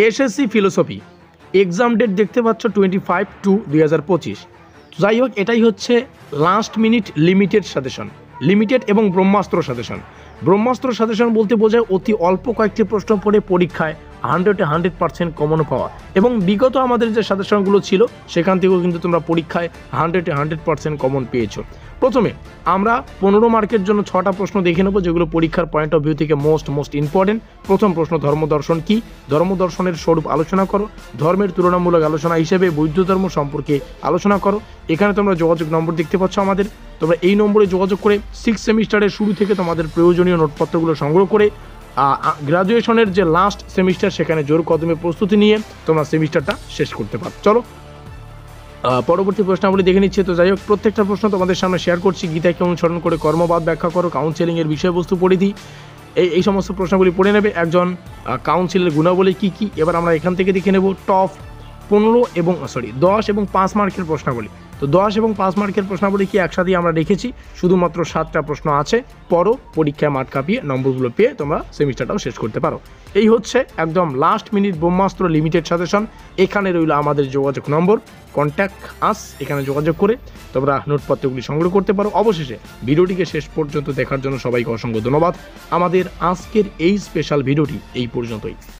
SSC philosophy exam date দেখতে পাচ্ছ 25/2/2025। যাই হোক, এটাই হচ্ছে last minute limited suggestion, limited এবং ব্রহ্মাস্ত্র সাজেশন। ব্রহ্মাস্ত্র সাজেশন বলতে বোঝায় অতি অল্প কয়েকটি প্রশ্ন পড়ে পরীক্ষায় 100% কমন পাওয়া। এবং বিগত আমাদের যে সাজেশনগুলো ছিল সেখান থেকেও কিন্তু তোমরা পরীক্ষায় 100% কমন পেয়েছো। প্রথমে আমরা 15 মার্কের জন্য 6টা প্রশ্ন দেখে নেব, যেগুলো পরীক্ষার পয়েন্ট অফ ভিউ থেকে মোস্ট ইম্পর্টেন্ট। প্রথম প্রশ্ন, ধর্মদর্শন কি? ধর্মদর্শনের স্বরূপ আলোচনা করো। ধর্মের তুলনামূলক আলোচনা হিসেবে বৌদ্ধ ধর্ম সম্পর্কে আলোচনা করো। এখানে তোমরা যোগাযোগ নম্বর দেখতে পাচ্ছ আমাদের, তোমরা এই নম্বরে যোগাযোগ করে 6 সেমিস্টারের শুরু থেকে তোমাদের প্রয়োজনীয় নোটপত্রগুলো সংগ্রহ করে গ্রাজুয়েশনের যে লাস্ট সেমিস্টার সেখানে জোর কদমে প্রস্তুতি নিয়ে তোমরা সেমিস্টারটা শেষ করতে পারো। চলো পরবর্তী প্রশ্নাবলী দেখে নিচ্ছি। তো যাই হোক, প্রত্যেকটা প্রশ্ন তোমাদের সামনে শেয়ার করছি। গীতাকে অনুসরণ করে কর্মবাদ ব্যাখ্যা করো, কাউন্সেলিংয়ের বিষয়বস্তু পড়ে দিই, এই সমস্ত প্রশ্নগুলি পড়ে নেবে। একজন কাউন্সিলের গুণাবলী কী কী, এবার আমরা এখান থেকে দেখে নেব টপ 10 এবং 5 মার্কের প্রশ্নাবলী। তো 10 এবং 5 মার্কের প্রশ্নাবলী কি একসাথেই আমরা রেখেছি, শুধুমাত্র 7টা প্রশ্ন আছে। পরও পরীক্ষায় মাঠ কাঁপিয়ে নম্বরগুলো পেয়ে তোমরা সেমিস্টারটাও শেষ করতে পারো। এই হচ্ছে একদম লাস্ট মিনিট ব্রহ্মাস্ত্র লিমিটেড সাজেশন। এখানে রইল আমাদের যোগাযোগ নম্বর, কন্ট্যাক্ট আস, এখানে যোগাযোগ করে তোমরা নোটপত্রগুলি সংগ্রহ করতে পারো। অবশেষে ভিডিওটিকে শেষ পর্যন্ত দেখার জন্য সবাইকে অসংখ্য ধন্যবাদ। আমাদের আজকের এই স্পেশাল ভিডিওটি এই পর্যন্তই।